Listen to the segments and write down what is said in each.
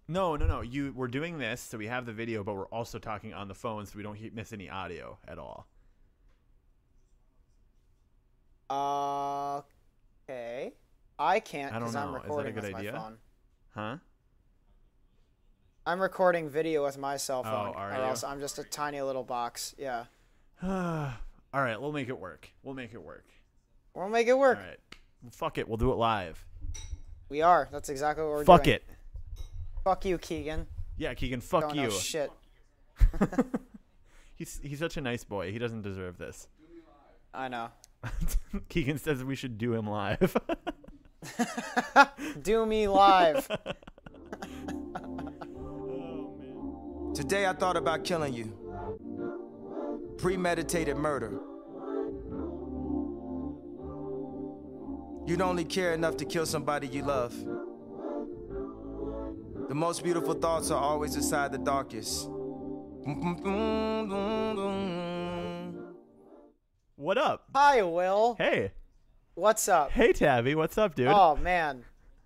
No. We're doing this, so we have the video, but we're also talking on the phone, so we don't miss any audio at all. Okay. I can't I don't because I'm know. Is that a recording good with my idea? phone. Huh? I'm recording video with my cell phone, are or you? else I'm just a tiny little box. Yeah. All right, we'll make it work. We'll make it work. We'll make it work. All right. Well, fuck it. We'll do it live. We are. That's exactly what we're Fuck doing. it. Fuck you, Keegan. Yeah, Keegan, fuck Don't you. know shit. He's such a nice boy. He doesn't deserve this. I know. Keegan says we should do him live. Do me live. Today I thought about killing you. Premeditated murder. You'd only care enough to kill somebody you love. The most beautiful thoughts are always inside the darkest. What up? Hi, Will. Hey. What's up? Hey, Tabby. What's up, dude? Oh, man.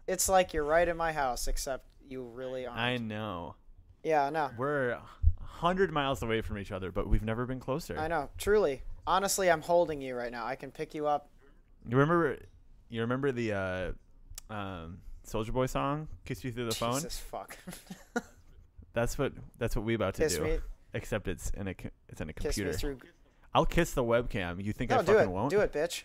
It's like you're right in my house, except you really aren't. I know. Yeah, I know. We're 100 miles away from each other, but we've never been closer. I know. Truly. Honestly, I'm holding you right now. I can pick you up. You remember the Soulja Boy song, "Kiss You Through the Phone"? Jesus fuck. That's what we about to Kiss do. me. Except it's in a Kiss me computer. through. I'll kiss the webcam. You think I No, do fucking it. won't? Do it, bitch.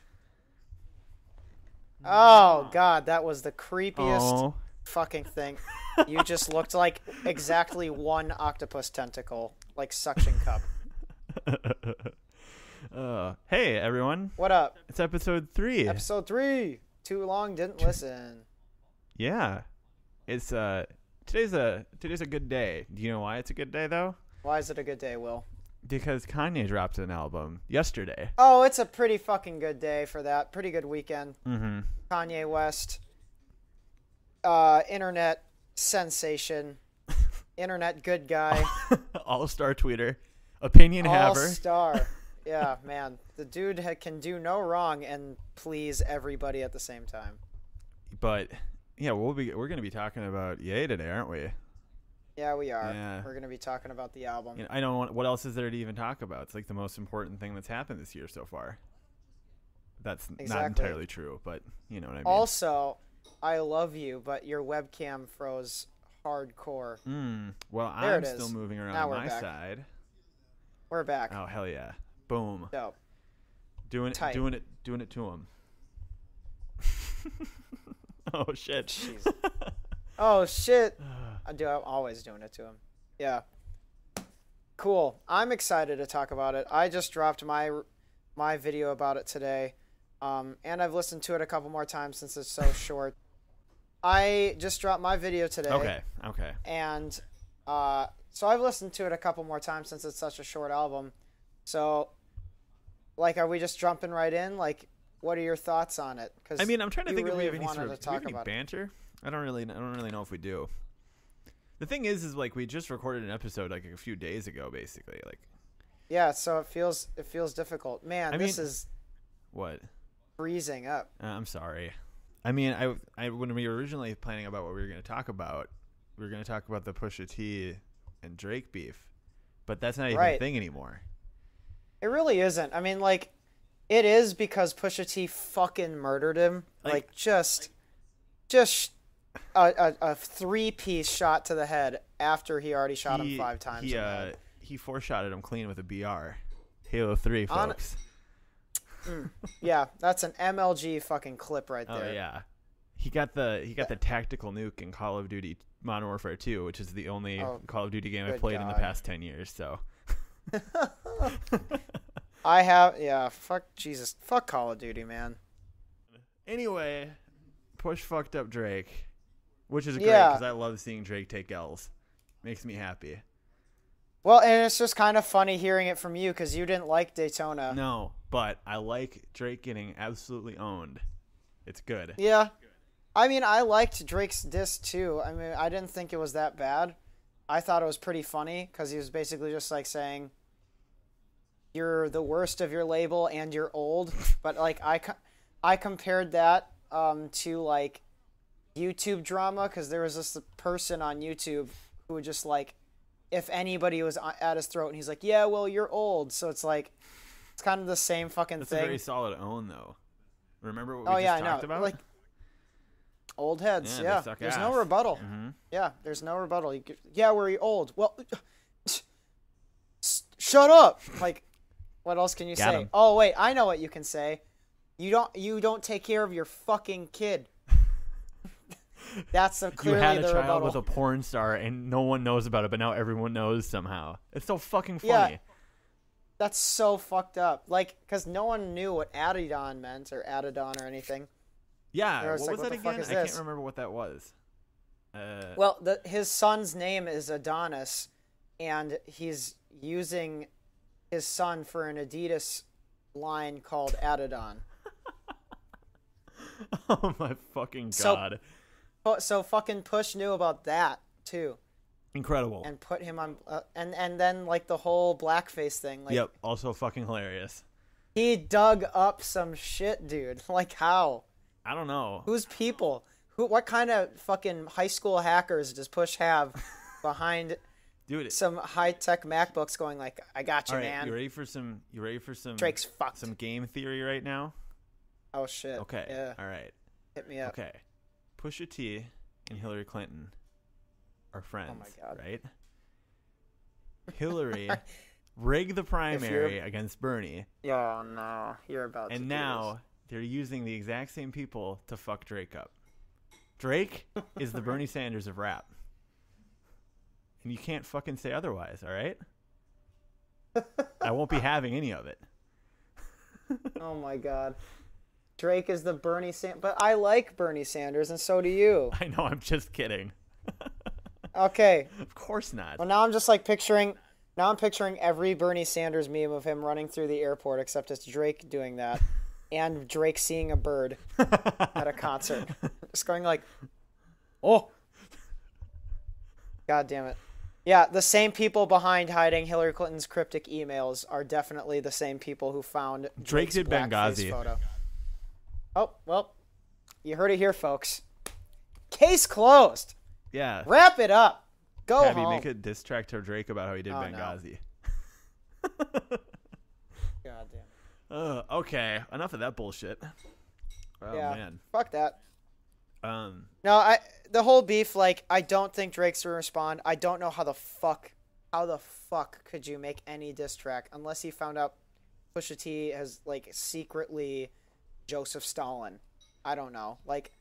Oh, God. That was the creepiest fucking thing. You just looked like exactly one octopus tentacle. Like suction cup. Hey, everyone. What up? It's episode 3. Episode 3. Too long, didn't listen. Yeah. It's today's a good day. Do you know why it's a good day though? Why is it a good day, Will? Because Kanye dropped an album yesterday. Oh, it's a pretty fucking good day for that. Pretty good weekend. Mm-hmm. Kanye West. Internet sensation. Internet good guy. All-star tweeter. Opinion haver. All-star. Yeah, man. The dude can do no wrong and please everybody at the same time. But yeah, we're going to be talking about Ye today, aren't we? Yeah, we are. Yeah. We're going to be talking about the album. I don't want. What else is there to even talk about? It's like the most important thing that's happened this year so far. That's not Exactly. entirely true, but you know what I mean. Also, I love you, but your webcam froze hardcore. Well, There I'm it is. still moving around Now on we're my back. side. We're back. Oh hell yeah! Boom. Dope. Doing Tight. it to him. Oh shit. Jeez. Oh shit. I'm always doing it to him. Yeah. Cool. I'm excited to talk about it. I just dropped my video about it today. And I've listened to it a couple more times since it's so short. I just dropped my video today. Okay. And so I've listened to it a couple more times since it's such a short album. So, like, are we just jumping right in? Like, what are your thoughts on it? 'Cause I mean, I'm trying to think if we really have any wanted sort of to talk about it. banter. I don't really know if we do. The thing is like we just recorded an episode like a few days ago, basically. Like, Yeah, so it feels difficult. Man, this is what? freezing up. I'm sorry. I mean, I when we were originally planning about what we were going to talk about, we were going to talk about the Pusha T and Drake beef, but that's not even a thing anymore. It really isn't. I mean, like, it is because Pusha T fucking murdered him. Like just a 3-piece shot to the head after he already shot him 5 times. He 4-shotted him clean with a BR. Halo 3, folks. Yeah, that's an MLG fucking clip right there. Oh yeah. He got the tactical nuke in Call of Duty Modern Warfare 2, which is the only Call of Duty game I've played in the past 10 years, so fuck Call of Duty, man. Anyway, Push fucked up Drake, which is great because I love seeing Drake take L's. Makes me happy. Well, and it's just kind of funny hearing it from you because you didn't like Daytona. No, but I like Drake getting absolutely owned. It's good. Yeah. I mean, I liked Drake's diss too. I mean, I didn't think it was that bad. I thought it was pretty funny because he was basically just like saying, you're the worst of your label and you're old. But like I compared that to like YouTube drama because there was this person on YouTube who would just like, if anybody was at his throat, and he's like, yeah, well, you're old. So it's like, it's kind of the same fucking That's thing. a very solid own, though. Remember what we just talked I know. about? Like, old heads, Yeah, yeah. they suck There's ass. no rebuttal. Mm-hmm. Yeah, there's no rebuttal. Yeah, we're old. Well, shut up. Like, what else can you Got say? him. Oh, wait, I know what you can say. You don't take care of your fucking kid. That's clearly you had a the child rebuttal. with a porn star and no one knows about it, but now everyone knows somehow. It's so fucking funny. Yeah. That's so fucked up. Like, because no one knew what Adidon meant or Adidon or anything. Yeah, was what like, was what that the fuck again? is I can't this? remember what that was. Well, his son's name is Adonis, and he's using his son for an Adidas line called Adidon. Oh my fucking So- god. So fucking Push knew about that too, Incredible. and put him on, and then like the whole blackface thing. Like, Yep, also fucking hilarious. he dug up some shit, dude. Like, how? I don't know. Who's people? What kind of fucking high school hackers does Push have behind Dude, some high tech MacBooks going like, I got you, all right, man. you ready for some Drake's fucked. some game theory right now? Oh shit. Okay. Yeah. All right. Hit me up. Okay. Pusha T and Hillary Clinton are friends, Oh my God. right? Hillary rigged the primary against Bernie, Oh no, you're about to. and do now they're using the exact same people to fuck Drake up. Drake is the Bernie Sanders of rap. And you can't fucking say otherwise, all right? I won't be having any of it. this. Oh my God. Drake is the Bernie Sanders, but I like Bernie Sanders, and so do you. I know, I'm just kidding. Okay. Of course not. Well, now I'm just like picturing. Now I'm picturing every Bernie Sanders meme of him running through the airport, except it's Drake doing that, and Drake seeing a bird at a concert, just going like, "Oh, God damn it!" Yeah, the same people behind hiding Hillary Clinton's cryptic emails are definitely the same people who found Drake Drake's did blackface Benghazi. photo. Oh well, you heard it here, folks. Case closed. Yeah. Wrap it up. Go Abby, home. make a diss track to Drake about how he did Oh, no. Benghazi. God damn. Okay, enough of that bullshit. Oh Yeah. man. Fuck that. Um, No, the whole beef, like, I don't think Drake's gonna respond. I don't know how the fuck could you make any diss track unless he found out Pusha T has, like, secretly Joseph Stalin. I don't know. Like,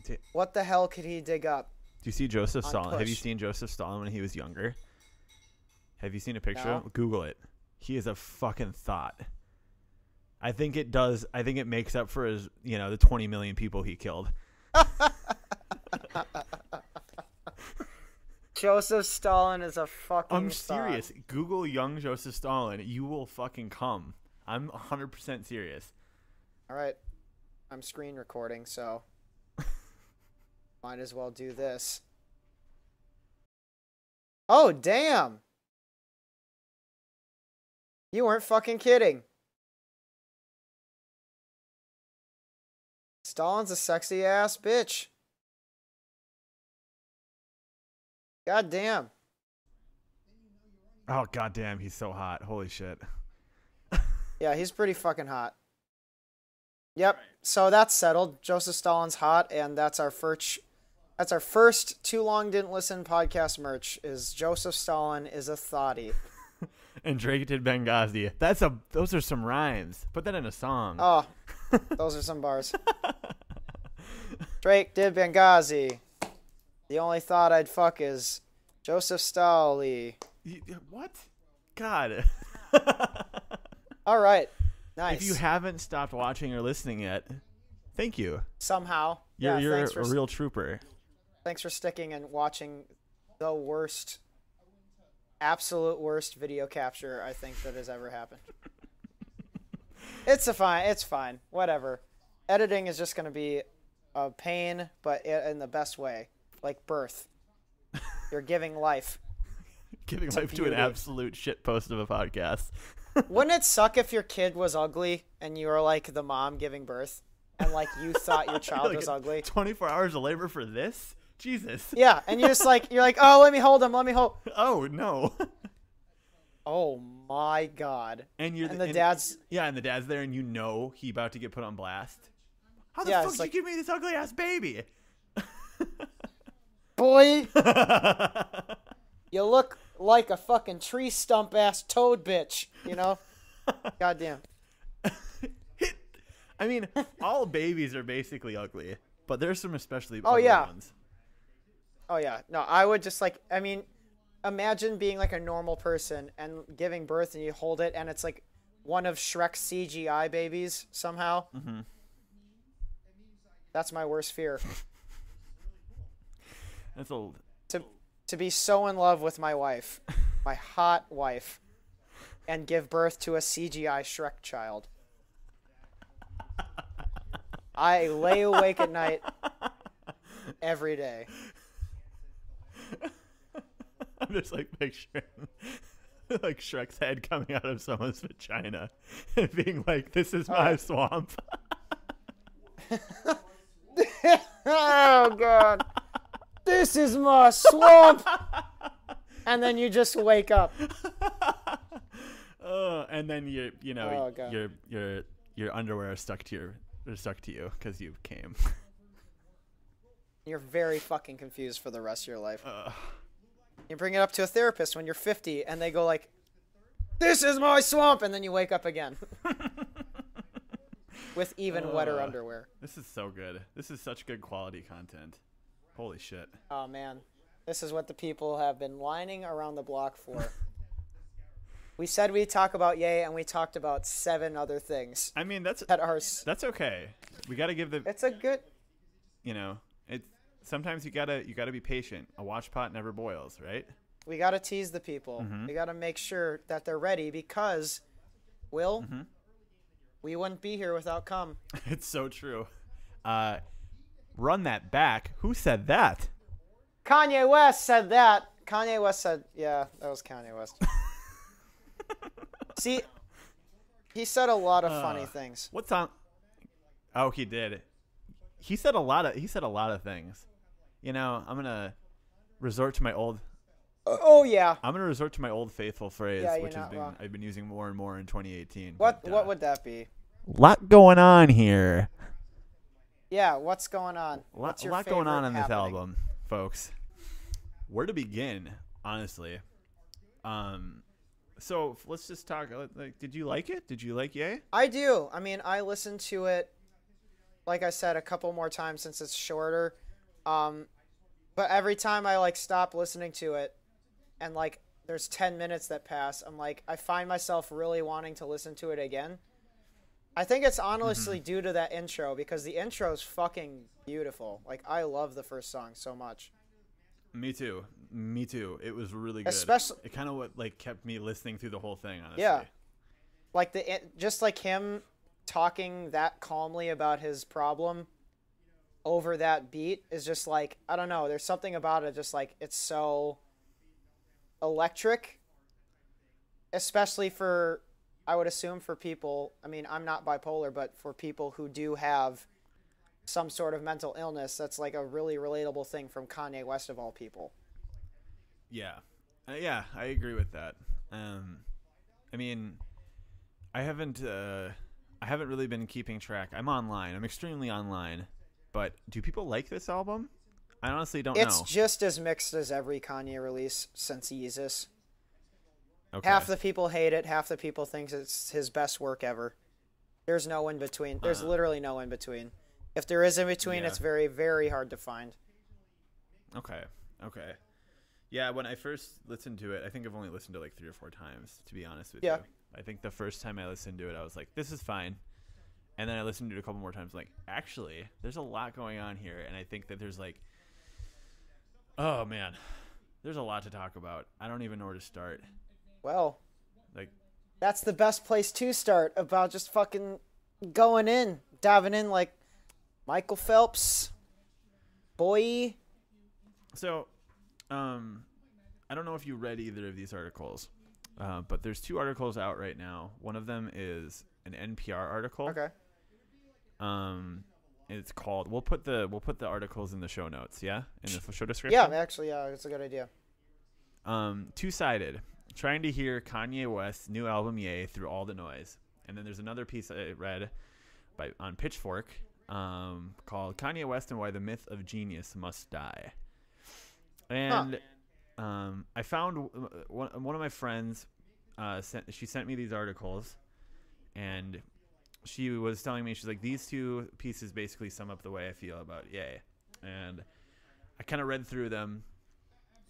d- what the hell could he dig up? do you see Joseph On Stalin? Have you Push. seen Joseph Stalin when he was younger? Have you seen a picture? No. Google it. He is a fucking thought. I think it does. I think it makes up for his, the 20 million people he killed. Joseph Stalin is a fucking I'm thought. serious. Google young Joseph Stalin. You will fucking come. I'm 100% serious. All right. I'm screen recording, so might as well do this. Oh, damn. You weren't fucking kidding. Stalin's a sexy ass bitch. God damn. Oh goddamn, he's so hot. Holy shit. Yeah, he's pretty fucking hot. Yep. So that's settled. Joseph Stalin's hot, and that's our first. That's our first Too Long Didn't Listen podcast merch. Is Joseph Stalin is a thotty. And Drake did Benghazi. Those are some rhymes. Put that in a song. Oh, those are some bars. Drake did Benghazi. The only thought I'd fuck is Joseph Stalin. What? God. All right. Nice. If you haven't stopped watching or listening yet, thank you. Somehow. You're thanks a real trooper. Thanks for sticking and watching the worst, absolute worst video capture I think that has ever happened. It's fine. Whatever. Editing is just going to be a pain, but in the best way. Like birth. You're giving life. Giving life to an beauty. absolute shit post of a podcast. Wouldn't it suck if your kid was ugly and you were like the mom giving birth? and like you thought your child Like was ugly. 24 hours of labor for this? Jesus. Yeah, and you're like, oh, let me hold him, let me hold. Oh no. Oh my God. And the dad's and the dad's there, and you know he about to get put on blast. How the Yeah, fuck it's did like- you give me this ugly ass baby? boy. You look like a fucking tree stump ass toad bitch, you know? Goddamn. I mean, all babies are basically ugly, but there's some especially Oh, ugly yeah. ones. Oh yeah. No, I would just like, I mean, imagine being like a normal person and giving birth and you hold it and it's like one of Shrek's CGI babies somehow. Mm-hmm. That's my worst fear. That's a To be so in love with my wife, my hot wife, and give birth to a CGI Shrek child. I lay awake at night every day. I'm just like picturing like Shrek's head coming out of someone's vagina and being like, "This is my swamp." Oh God, this is my swamp. And then you just wake up. And then Oh, God. your underwear is stuck to you because you came. You're very fucking confused for the rest of your life. You bring it up to a therapist when you're 50, and they go like, "This is my swamp," and then you wake up again with even wetter underwear. This is so good. This is such good quality content. Holy shit. Oh man, this is what the people have been lining around the block for. We said we'd talk about Ye, and we talked about 7 other things. I mean, that's Okay. We got to give the It's a good. sometimes you gotta be patient. A watch pot never boils, right? We gotta tease the people. Mm-hmm. We gotta make sure that they're ready because, Will, we wouldn't be here without cum. It's so true. Run that back. Who said that? Kanye West said that. Kanye West said, yeah, that was Kanye West. See, he said a lot of funny things. What's on? Oh, he did. He said a lot of things. I'm gonna resort to my old. Oh yeah. I'm gonna resort to my old faithful phrase, Yeah, which you're not wrong. I've been using more and more in 2018. What but, would that be? Lot going on here. Yeah, what's going on? A What's your lot going on favorite in this happening? album, folks. Where to begin, honestly? So let's just talk. Like, did you like it? Did you like Ye? I do. I mean, I listened to it, like I said, a couple more times since it's shorter. But every time I like stop listening to it, and like there's 10 minutes that pass, I'm like, I find myself really wanting to listen to it again. I think it's honestly due to that intro, because the intro is fucking beautiful. Like, I love the first song so much. Me too. It was really good. Especially, it kind of kept me listening through the whole thing. Honestly. yeah, like just like him talking that calmly about his problem over that beat is just like, I don't know. There's something about it, just like it's so electric, especially for, I would assume for people, I mean, I'm not bipolar, but for people who do have some sort of mental illness, that's like a really relatable thing from Kanye West of all people. Yeah. Yeah, I agree with that. I mean, I haven't really been keeping track. I'm online. I'm extremely online. But do people like this album? I honestly don't know. It's just as mixed as every Kanye release since Yeezus. Okay. Half the people hate it. Half the people think it's his best work ever. There's no in between. There's literally no in between. If there is in between, Yeah. it's very, very hard to find. Okay. Yeah, when I first listened to it, I think I've only listened to like 3 or 4 times, to be honest with you. I think the first time I listened to it, I was like, this is fine. And then I listened to it a couple more times, like, actually, there's a lot going on here. And I think that there's like, oh man, there's a lot to talk about. I don't even know where to start. Well, Like, that's the best place to start, about just fucking going in, diving in like Michael Phelps. Boy. so, I don't know if you read either of these articles, but there's 2 articles out right now. One of them is an NPR article. Okay. It's called. We'll put the articles in the show notes. Yeah, in the show description. Yeah, actually, yeah, it's a good idea. Two-sided. Trying to hear Kanye West's new album Ye through all the noise. And then there's another piece I read on Pitchfork called Kanye West and Why the Myth of Genius Must Die. And I found one of my friends sent me these articles, and she was telling me, she's like, these two pieces basically sum up the way I feel about Ye. And I kind of read through them,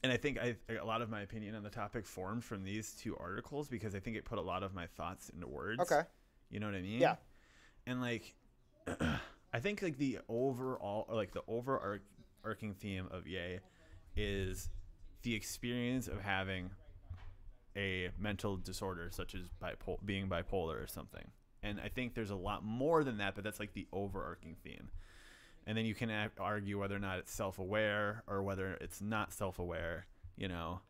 and I think a lot of my opinion on the topic formed from these two articles, because I think it put a lot of my thoughts into words. Okay. You know what I mean? Yeah. And like, I think like the overall, or like the overarching theme of Ye is the experience of having a mental disorder, such as being bipolar or something. And I think there's a lot more than that, but that's like the overarching theme. And then you can argue whether or not it's self-aware or whether it's not self-aware, you know.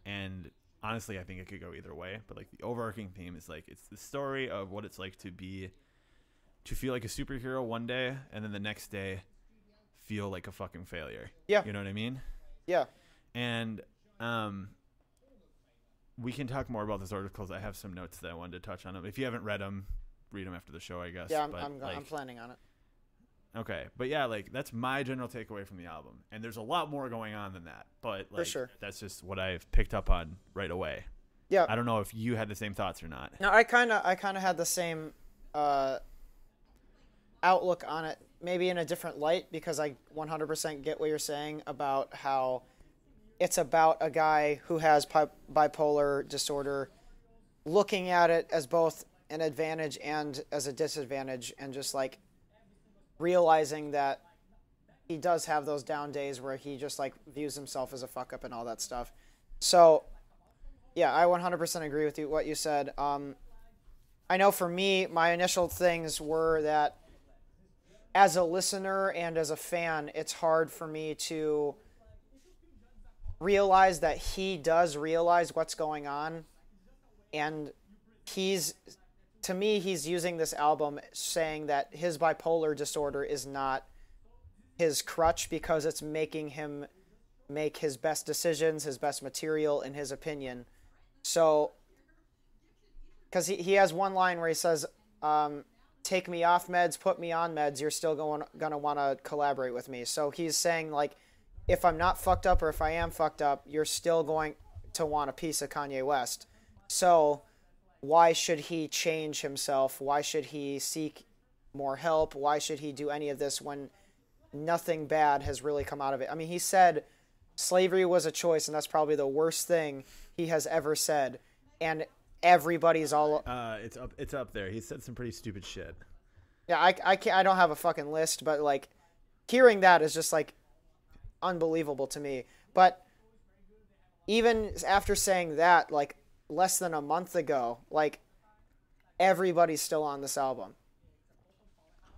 And honestly, I think it could go either way. But like the overarching theme is like, it's the story of what it's like to feel like a superhero one day, and then the next day feel like a fucking failure. Yeah. You know what I mean? Yeah. And we can talk more about those articles. I have some notes that I wanted to touch on them. If you haven't read them, read them after the show, I guess. Yeah, but I'm planning on it. Okay, but yeah, like that's my general takeaway from the album, and there's a lot more going on than that. But like, For sure. That's just what I've picked up on right away. Yeah. I don't know if you had the same thoughts or not. No, I kind of had the same outlook on it, maybe in a different light, because I 100% get what you're saying about how it's about a guy who has bipolar disorder, looking at it as both an advantage and as a disadvantage, and just like realizing that he does have those down days where he just like views himself as a fuck up and all that stuff. So yeah, I 100% agree with what you said. I know for me, my initial things were that as a listener and as a fan, it's hard for me to realize that he does realize what's going on. And to me, he's using this album saying that his bipolar disorder is not his crutch, because it's making him make his best decisions, his best material, in his opinion. So, because he has one line where he says, take me off meds, put me on meds, you're still going to want to collaborate with me. So he's saying, like, if I'm not fucked up or if I am fucked up, you're still going to want a piece of Kanye West. So why should he change himself? Why should he seek more help? Why should he do any of this when nothing bad has really come out of it? I mean, he said slavery was a choice, and that's probably the worst thing he has ever said. And everybody's all... It's up there. He said some pretty stupid shit. Yeah, I don't have a fucking list, but like hearing that is just like unbelievable to me. But even after saying that, like less than a month ago, like everybody's still on this album.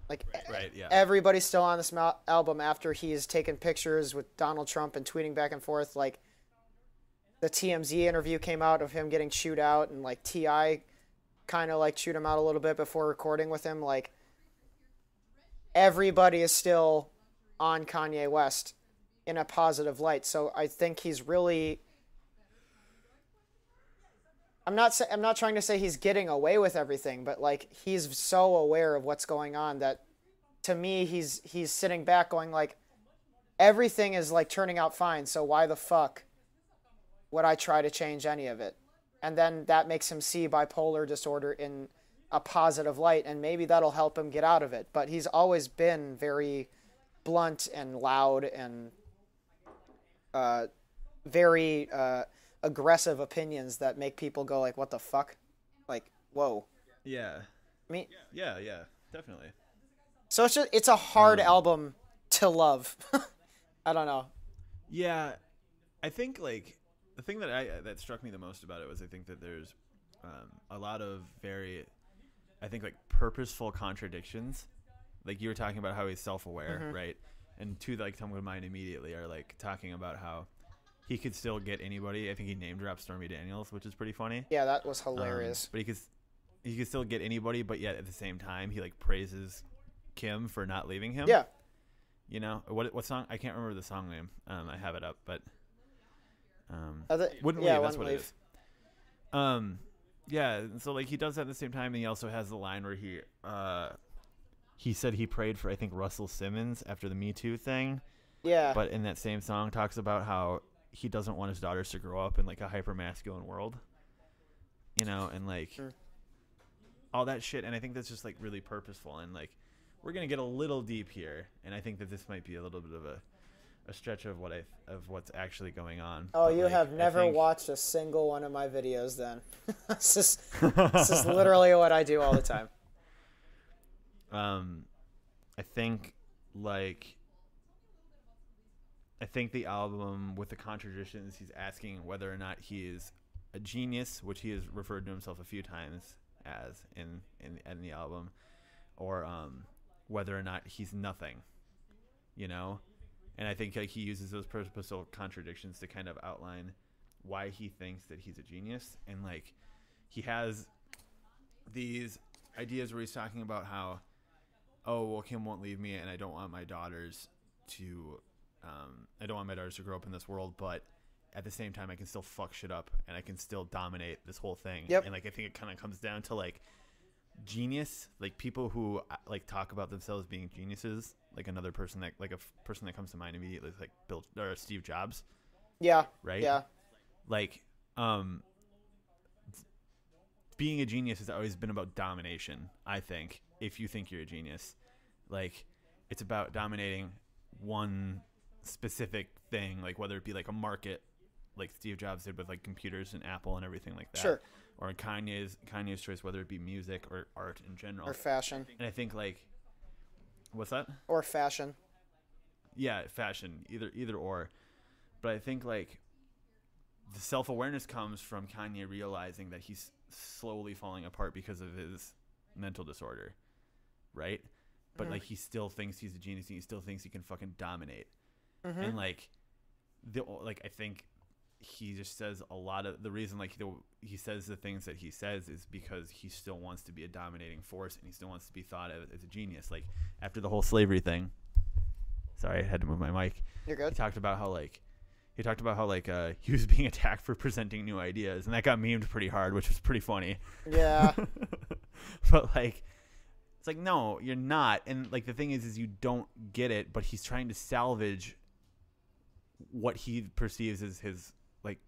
Like right, yeah. Everybody's still on this album after he's taken pictures with Donald Trump and tweeting back and forth. Like the TMZ interview came out of him getting chewed out, and like T.I. kind of like chewed him out a little bit before recording with him. Like everybody is still on Kanye West in a positive light. So I think he's really... I'm not trying to say he's getting away with everything, but like he's so aware of what's going on that to me he's sitting back going like everything is like turning out fine, so why the fuck would I try to change any of it? And then that makes him see bipolar disorder in a positive light, and maybe that'll help him get out of it. But he's always been very blunt and loud and very aggressive opinions that make people go like, what the fuck? Like, whoa. Yeah. I mean, yeah, definitely. So it's a hard album to love. I don't know. Yeah. I think like the thing that struck me the most about it was I think that there's a lot of I think like purposeful contradictions. Like you were talking about how he's self-aware, right? And two that like come to mind immediately are like talking about how he could still get anybody. I think he name dropped Stormy Daniels, which is pretty funny. Yeah, that was hilarious. But he could still get anybody, but yet at the same time he like praises Kim for not leaving him. Yeah. You know what song? I can't remember the song name. I have it up, but wouldn't leave. That's what it is. Yeah. So like he does that at the same time, and he also has the line where he said he prayed for, I think, Russell Simmons after the Me Too thing. Yeah. But in that same song talks about how he doesn't want his daughters to grow up in like a hyper masculine world. You know, and like all that shit. And I think that's just like really purposeful. And like we're gonna get a little deep here, and I think that this might be a little bit of a stretch of what's actually going on. Oh, but you like, have never watched a single one of my videos then. This is literally what I do all the time. I think the album with the Contradictions, he's asking whether or not he is a genius, which he has referred to himself a few times as in the album, or whether or not he's nothing, you know. And I think like he uses those purposeful contradictions to kind of outline why he thinks that he's a genius. And like he has these ideas where he's talking about how, oh well, Kim won't leave me, and I don't want my daughters to grow up in this world, but at the same time I can still fuck shit up and I can still dominate this whole thing. Yep. And like I think it kind of comes down to like genius, like people who like talk about themselves being geniuses, like another person that like a person that comes to mind immediately is like Bill or Steve Jobs. Yeah. Right. Yeah. Like being a genius has always been about domination. I think if you think you're a genius, like it's about dominating one specific thing, like whether it be like a market, like Steve Jobs did with like computers and Apple and everything like that. Sure. Or Kanye's choice, whether it be music or art in general. Or fashion. And I think like, what's that? Or fashion. Yeah, fashion, either or. But I think like the self-awareness comes from Kanye realizing that he's slowly falling apart because of his mental disorder, right? But like he still thinks he's a genius and he still thinks he can fucking dominate. And like I think he just says a lot of the reason like he says the things that he says is because he still wants to be a dominating force and he still wants to be thought of as a genius. Like after the whole slavery thing, sorry, I had to move my mic. You're good. He talked about how he was being attacked for presenting new ideas, and that got memed pretty hard, which was pretty funny. Yeah. But like it's like, no, you're not. And like the thing is you don't get it, but he's trying to salvage what he perceives as his like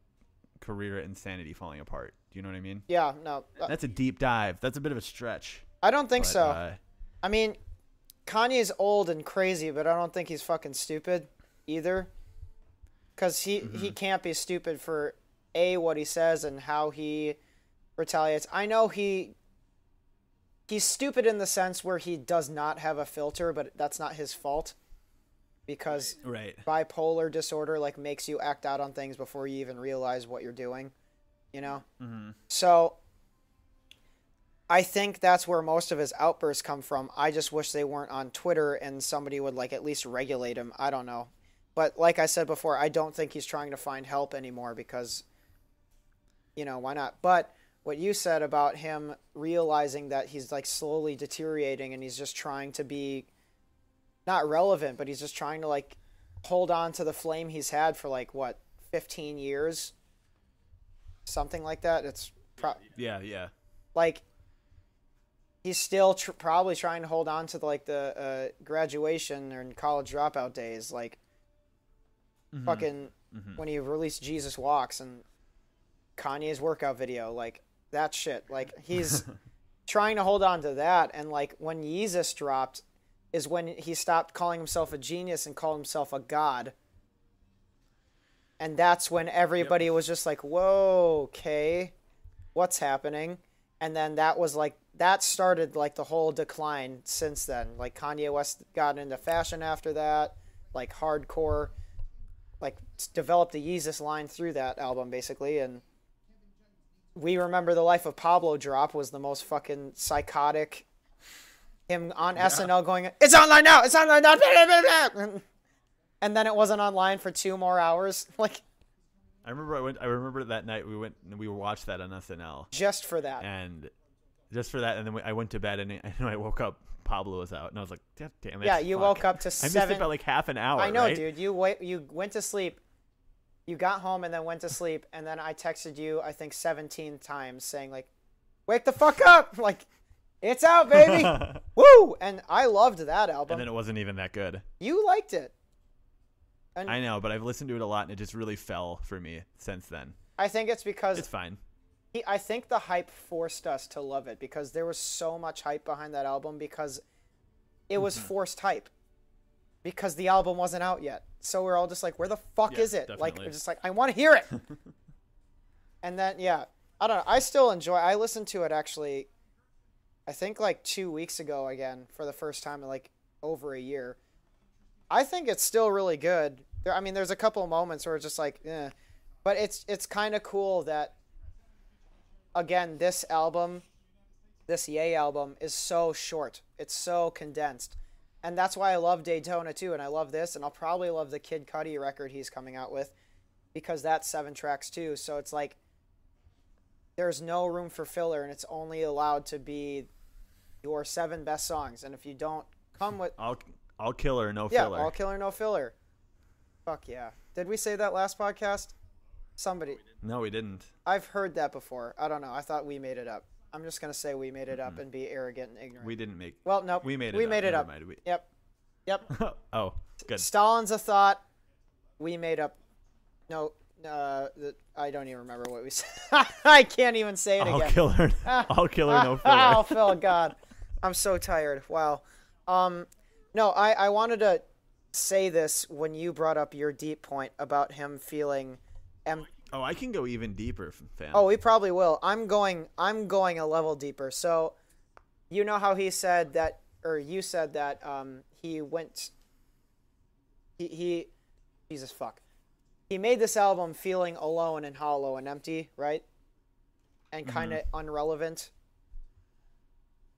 career insanity falling apart. Do you know what I mean? Yeah, no. That's a deep dive. That's a bit of a stretch. I don't think so. I mean, Kanye's old and crazy, but I don't think he's fucking stupid either. Because he can't be stupid for what he says and how he retaliates. I know he's stupid in the sense where he does not have a filter, but that's not his fault. Because bipolar disorder like makes you act out on things before you even realize what you're doing, you know? So I think that's where most of his outbursts come from. I just wish they weren't on Twitter and somebody would like at least regulate him. I don't know. But like I said before, I don't think he's trying to find help anymore because, you know, why not? But what you said about him realizing that he's like slowly deteriorating and he's just trying to be not relevant, but he's just trying to like hold on to the flame he's had for like what 15 years, something like that. It's yeah. Like he's still probably trying to hold on to like the graduation or college dropout days, like fucking when he released Jesus Walks and Kanye's workout video, like that shit. Like he's trying to hold on to that, and like when Yeezus dropped is when he stopped calling himself a genius and called himself a god. And that's when everybody was just like, whoa, okay, what's happening? And then that was like, that started like the whole decline since then. Like Kanye West got into fashion after that, like hardcore, like developed the Yeezus line through that album basically. And We Remember the Life of Pablo drop was the most fucking psychotic. Him on SNL going, it's online now, it's online now, blah, blah, blah. And then it wasn't online for 2 more hours. Like, I remember that night we watched that on SNL just for that. And just for that. And then I went to bed, and I woke up. Pablo was out, and I was like, damn it. Yeah, you woke up to 7. I missed it by like half an hour. I know, right? dude. You went to sleep. You got home and then went to sleep, and then I texted you, I think 17 times saying like, wake the fuck up. Like, it's out, baby. Woo. And I loved that album. And then it wasn't even that good. You liked it. And I know, but I've listened to it a lot, and it just really fell for me since then. I think it's because It's fine. I think the hype forced us to love it because there was so much hype behind that album because it was forced hype because the album wasn't out yet. So we're all just like, where the fuck is it? Definitely. Like, we're just like, I want to hear it. And then, yeah, I don't know. I still I listened to it actually, I think like 2 weeks ago again for the first time in like over a year. I think it's still really good. There's a couple of moments where it's just like, but it's kind of cool that, again, this album, this Ye album, is so short. It's so condensed. And that's why I love Daytona too, and I love this, and I'll probably love the Kid Cudi record he's coming out with, because that's 7 tracks too. So it's like, there's no room for filler, and it's only allowed to be your 7 best songs. And if you don't come with... All killer, no filler. Yeah, all killer, no filler. Fuck yeah. Did we say that last podcast? Somebody... No, we didn't. I've heard that before. I don't know. I thought we made it up. I'm just going to say we made it up and be arrogant and ignorant. We didn't make... Well, nope. We made it up. We made it Never up. mind. Yep. Oh, good. Stalin's a thought. We made up... No, I don't even remember what we said. I can't even say it again. All killer, no filler. Oh, Phil, God. I'm so tired. Wow. No, I wanted to say this when you brought up your deep point about him feeling... Oh, I can go even deeper, fam. Oh, we probably will. I'm going a level deeper. So, you know how he said that, or you said that he went... He Jesus fuck. He made this album feeling alone and hollow and empty, right? And kind of irrelevant.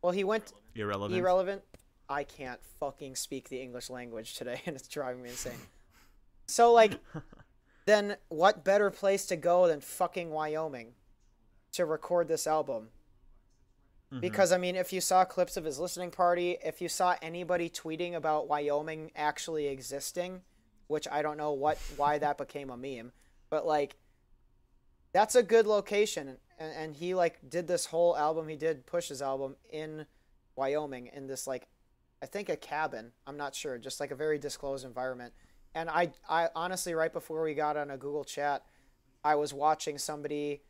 Well, he went... Irrelevant? I can't fucking speak the English language today, and it's driving me insane. So, like... Then what better place to go than fucking Wyoming to record this album? Because, if you saw clips of his listening party, if you saw anybody tweeting about Wyoming actually existing, which I don't know why that became a meme, but, like, that's a good location. And he, like, did this whole album, he did Push's album in Wyoming in this, like, I think a cabin. I'm not sure. Just, like, a very disclosed environment. And I honestly, right before we got on a Google chat, I was watching somebody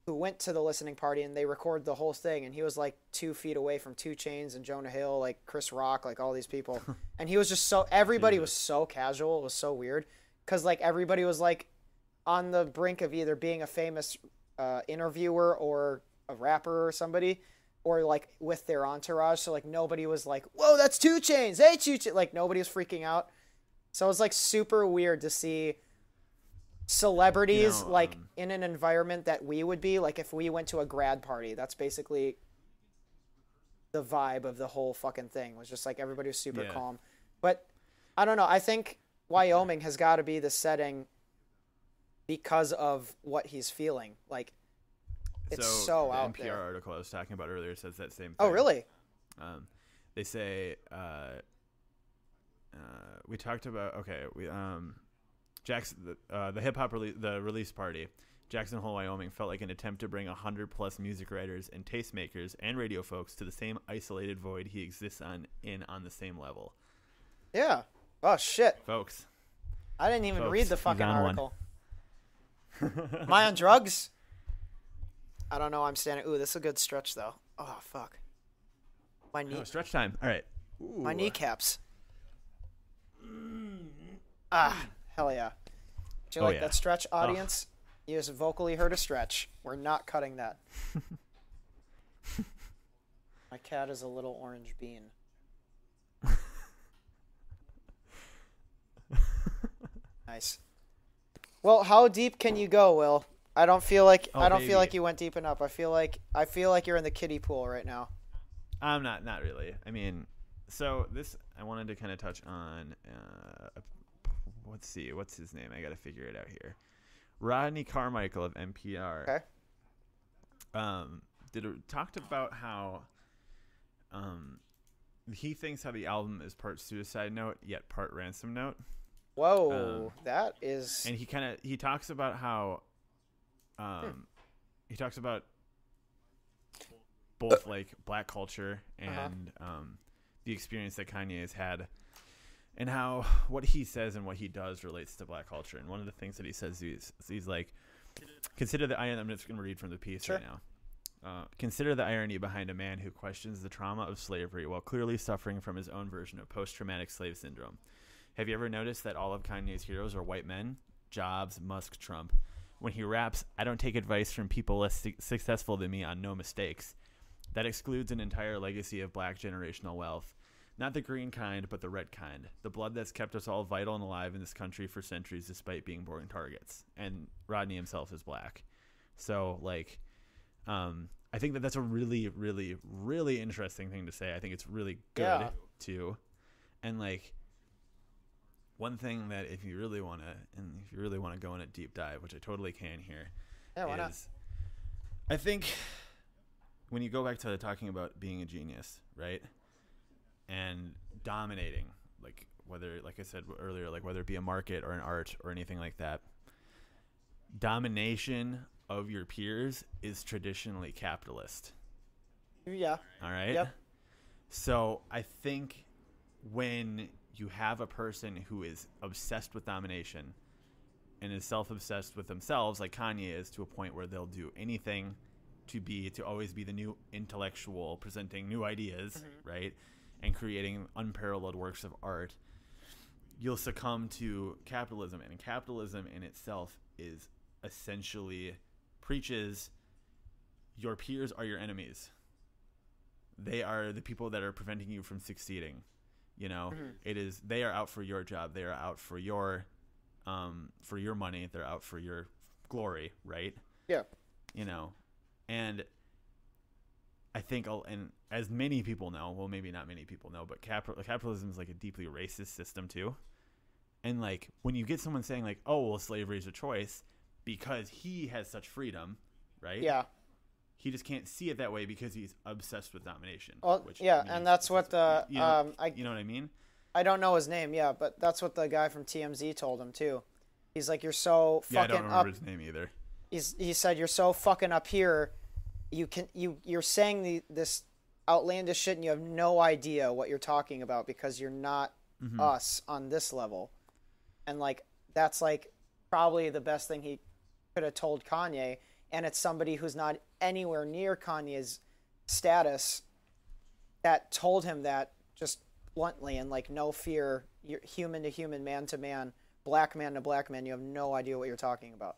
who went to the listening party and they recorded the whole thing. And he was like 2 feet away from 2 Chainz and Jonah Hill, like Chris Rock, like all these people. And he was just everybody was so casual. It was so weird. Cause like everybody was like on the brink of either being a famous interviewer or a rapper or somebody, or like with their entourage. So like nobody was like, whoa, that's 2 Chainz. Hey, 2 Chainz. Like nobody was freaking out. So it was like super weird to see celebrities like in an environment that we would be like if we went to a grad party. That's basically the vibe of the whole fucking thing. Was just like everybody was super calm. But I don't know. I think Wyoming has got to be the setting because of what he's feeling. Like it's so out there. The NPR article I was talking about earlier says that same thing. Oh, really? They say. We talked about Jackson the hip hop release party. Jackson Hole, Wyoming felt like an attempt to bring 100+ music writers and tastemakers and radio folks to the same isolated void he exists on the same level. Yeah. Oh shit, folks. I didn't even read the fucking article. Am I on drugs? I don't know. I'm standing. Ooh, this is a good stretch though. Oh fuck. My knee. Oh, stretch time. All right. Ooh. My kneecaps. Ah, hell yeah. Do you like that stretch, audience? You just vocally heard a stretch. We're not cutting that. My cat is a little orange bean. Nice. Well, how deep can you go, Will? I don't feel like feel like you went deep enough. I feel like you're in the kiddie pool right now. I'm not really. So this I wanted to kind of touch on. Let's see, what's his name? I got to figure it out here. Rodney Carmichael of NPR. Okay. talked about how he thinks how the album is part suicide note yet part ransom note. Whoa, that is. And he talks about how he talks about both like black culture and the experience that Kanye has had, and how what he says and what he does relates to black culture. And one of the things that he says is he's like, consider the irony. I'm just going to read from the piece right now. Consider the irony behind a man who questions the trauma of slavery while clearly suffering from his own version of post-traumatic slave syndrome. Have you ever noticed that all of Kanye's heroes are white men? Jobs, Musk, Trump. When he raps, I don't take advice from people less successful than me on no mistakes. That excludes an entire legacy of black generational wealth. Not the green kind, but the red kind. The blood that's kept us all vital and alive in this country for centuries despite being boring targets. And Rodney himself is black. So, like, I think that that's a really, really, really interesting thing to say. I think it's really good, too. And, like, one thing that if you really want to go in a deep dive, which I totally can here, why not? I think when you go back to talking about being a genius, right? And dominating, like whether, like I said earlier, like whether it be a market or an art or anything like that, domination of your peers is traditionally capitalist. Yeah. All right. Yep. So I think when you have a person who is obsessed with domination and is self-obsessed with themselves, like Kanye is, to a point where they'll do anything to always be the new intellectual, presenting new ideas, right? And creating unparalleled works of art, you'll succumb to capitalism. And capitalism in itself is essentially preaches your peers are your enemies. They are the people that are preventing you from succeeding. You know, they are out for your job. They are out for your money. They're out for your glory, right? Yeah. You know, and I think, and as many people know, well, maybe not many people know, but capitalism is like a deeply racist system too. And like when you get someone saying like, oh, well, slavery is a choice because he has such freedom, right? Yeah. He just can't see it that way because he's obsessed with domination. Well, and that's what the you know what I mean? I don't know his name, but that's what the guy from TMZ told him too. He's like, you're so fucking up. I don't remember his name either. He said, you're so fucking up here. You're saying this outlandish shit and you have no idea what you're talking about because you're not us on this level. And like that's like probably the best thing he could have told Kanye. And it's somebody who's not anywhere near Kanye's status that told him that just bluntly and like no fear. You're human to human, man to man, black man to black man. You have no idea what you're talking about.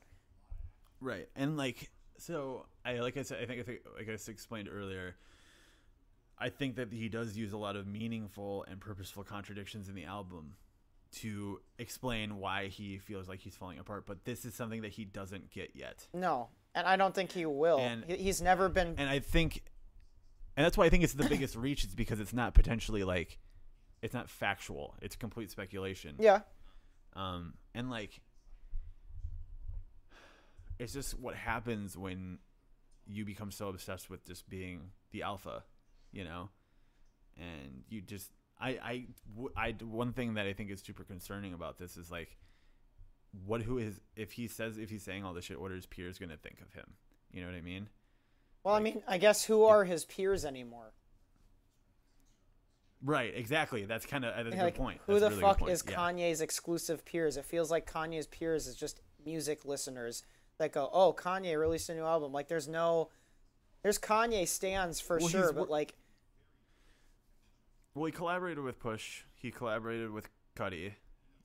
Right. And like, so like I think like I explained earlier, I think that he does use a lot of meaningful and purposeful contradictions in the album to explain why he feels like he's falling apart. But this is something that he doesn't get yet. No. And I don't think he will. And he's never been. And I think, and that's why I think it's the biggest reach, is because it's not potentially like, it's not factual. It's complete speculation. Yeah. And like, it's just what happens when you become so obsessed with just being the alpha, you know? And you just, one thing that I think is super concerning about this is like, if he's saying all this shit, what are his peers going to think of him? You know what I mean? Well, like, I mean, I guess who are his peers anymore? Right, exactly. That's kind of a good point. Who the fuck is Kanye's exclusive peers? It feels like Kanye's peers is just music listeners that go, oh, Kanye released a new album. Like, there's Kanye stans for sure, but like... Well, he collaborated with Push. He collaborated with Cudi,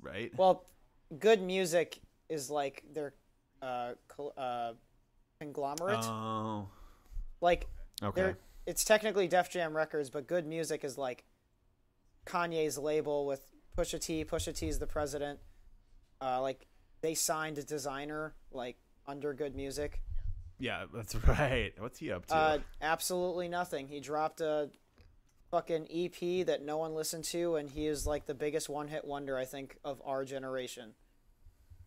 right? Well... Good music is like their conglomerate. Oh. Like, okay. It's technically Def Jam Records, but Good Music is like Kanye's label with Pusha T. Pusha T's the president. Like, they signed a designer, like, under Good Music. Yeah, that's right. What's he up to? Absolutely nothing. He dropped a fucking EP that no one listened to, and he is like the biggest one-hit wonder, I think, of our generation.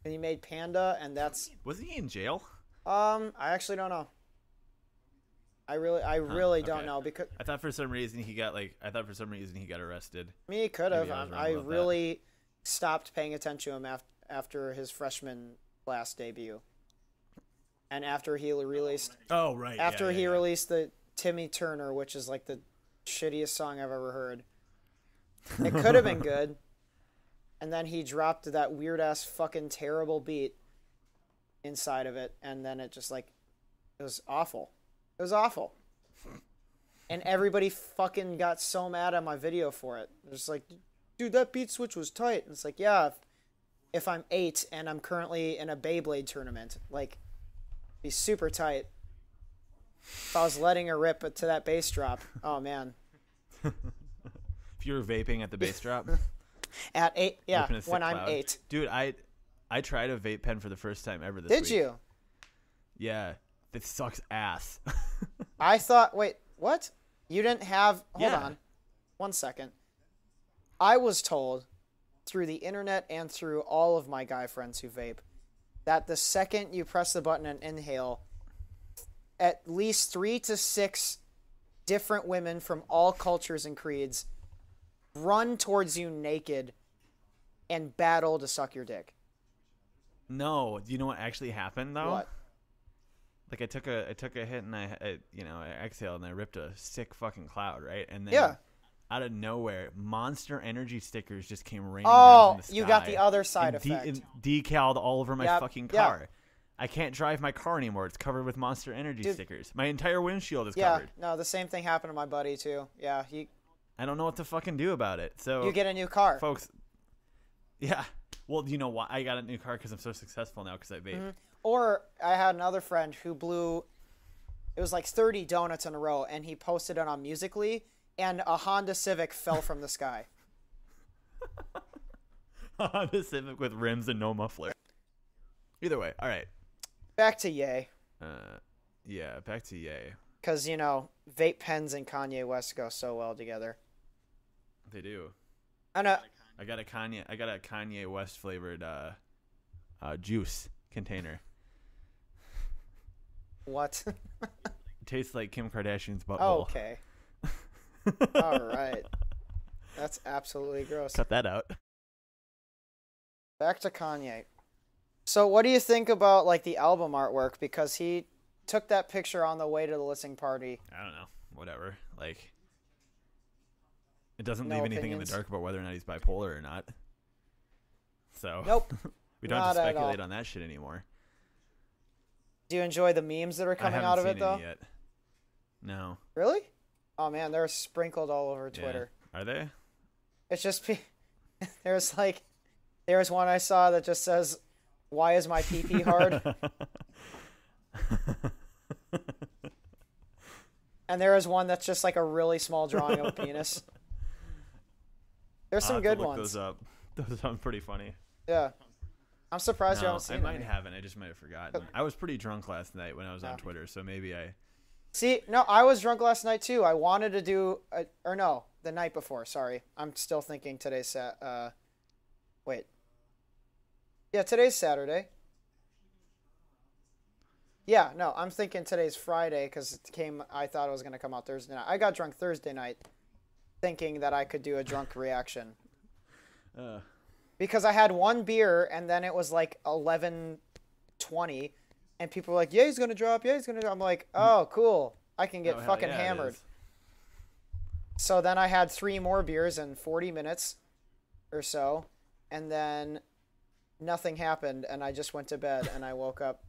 And he made Panda, and that's... Was he in jail? I actually don't know. I really don't okay. know because I thought for some reason he got arrested. me could have. Maybe I was wrong I about that. really stopped paying attention to him after his freshman class debut, and after he released Oh right. after he yeah. released the Timmy Turner, which is like the shittiest song I've ever heard. It could have been good, and then he dropped that weird ass fucking terrible beat inside of it, and then it just like it was awful. It was awful. And everybody fucking got so mad at my video for it. They're just like, dude, that beat switch was tight. And it's like, yeah, if I'm 8 and I'm currently in a Beyblade tournament, like, be super tight. If I was letting her rip to that bass drop, oh man. If you were vaping at the bass drop. At 8, yeah, ripping a sick when I'm cloud. 8. Dude, I tried a vape pen for the first time ever this Did week. you? Yeah. It sucks ass. I thought, wait, what? You didn't have, hold Yeah. on, 1 second. I was told through the internet and through all of my guy friends who vape that the second you press the button and inhale, at least 3 to 6 different women from all cultures and creeds run towards you naked and battle to suck your dick. No, do you know what actually happened though? What? Like I took a hit and I exhaled and I ripped a sick fucking cloud, right? And then Yeah. out of nowhere, Monster Energy stickers just came raining down Oh, from the sky. you got the other side and effect. and decaled all over my Yep, fucking yeah. car. I can't drive my car anymore. It's covered with Monster Energy Dude. stickers. My entire windshield is Yeah, covered. no, the same thing happened to my buddy too. Yeah, I don't know what to fucking do about it. So you get a new car. folks. Yeah. Well, you know why I got a new car because I'm so successful now because I vape. Mm-hmm. Or I had another friend who blew, it was like 30 donuts in a row, and he posted it on Musical.ly, and a Honda Civic fell from the sky. Honda Civic with rims and no muffler. Either way, all right. Back to Ye, Yeah, back to Ye. because, you know, vape pens and Kanye West go so well together. They do. I know. I got a Kanye West flavored juice container. What? It tastes like Kim Kardashian's butthole. Oh, okay. All right. That's absolutely gross. Cut that out. Back to Kanye. So what do you think about, like, the album artwork? Because he took that picture on the way to the listening party. I don't know. Whatever. Like, it doesn't No leave anything in the opinions? dark about whether or not he's bipolar or not. So Nope. we don't have to Not at all. speculate on that shit anymore. Do you enjoy the memes that are I coming haven't out of seen it, though? any yet. No. Really? Oh, man, they're sprinkled all over Yeah. Twitter. Are they? It's just there's one I saw that just says, "Why is my pee pee hard?" And there is one that's just like a really small drawing of a penis. There's I'll some have to good look ones. Those up. Those sound pretty funny. Yeah, I'm surprised you No, haven't seen I might any. haven't. I just might have forgotten. I was pretty drunk last night when I was on Yeah. Twitter, so maybe I. See, no, I was drunk last night too. I wanted to do, the night before. Sorry, I'm still thinking today's wait. Yeah, today's Saturday. Yeah, no, I'm thinking today's Friday because I thought it was gonna come out Thursday night. I got drunk Thursday night, thinking that I could do a drunk reaction because I had one beer and then it was like 11:20. And people were like, "Yeah, he's gonna drop. Yeah, he's gonna drop." I'm like, "Oh, cool. I can get Oh, hell fucking yeah, it hammered." is. So then I had 3 more beers in 40 minutes or so, and then nothing happened, and I just went to bed, and I woke up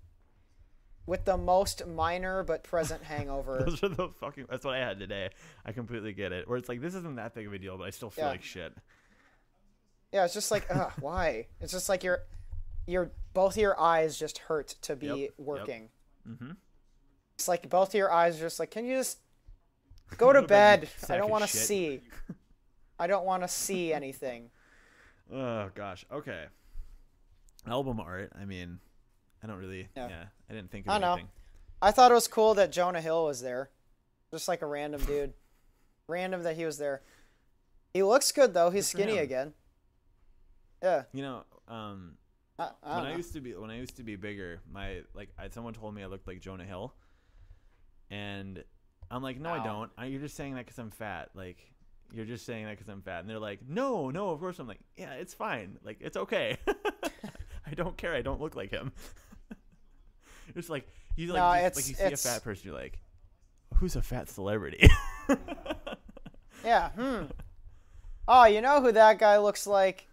with the most minor but present hangover. Those are the fucking. That's what I had today. I completely get it. Where it's like this isn't that big of a deal, but I still feel Yeah. like shit. Yeah, it's just like, why? It's just like both your eyes just hurt to be Yep, working. Mm-hmm. It's like both of your eyes are just like, can you just go to bed? I sack don't of want to shit. see. I don't want to see anything. Oh gosh. Okay. Album art. I mean, I don't really. Yeah. Yeah. I didn't think of I know. anything. I thought it was cool that Jonah Hill was there. Just like a random dude. Random that he was there. He looks good though. He's Good for skinny him. again. Yeah. You know, I when don't I know. used to be bigger, someone told me I looked like Jonah Hill, and I'm like, no, I don't. You're just saying that because I'm fat. Like, you're just saying that because I'm fat. And they're like, no, of course. I'm like, yeah, it's fine. Like, it's okay. I don't care. I don't look like him. It's like, you like, you see a fat person, you're like, who's a fat celebrity? Yeah. Oh, you know who that guy looks like?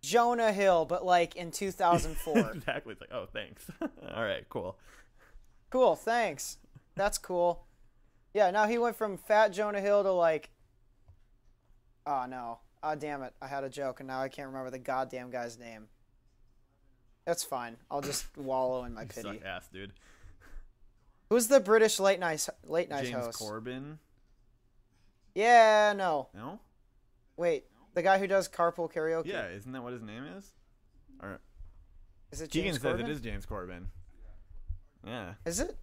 Jonah Hill, but like in 2004. Exactly. It's like, oh, thanks. All right, cool. Cool, thanks. That's cool. Yeah, now he went from fat Jonah Hill to like... Oh, no. Oh, damn it. I had a joke, and now I can't remember the goddamn guy's name. That's fine. I'll just wallow in my pity. Suck ass, dude. Who's the British late night James host? Corbin? Yeah, no. No? Wait, the guy who does carpool karaoke. Yeah, isn't that what his name is? Or is it James Keegan Corbin? says it is James Corbin. Yeah. Is it?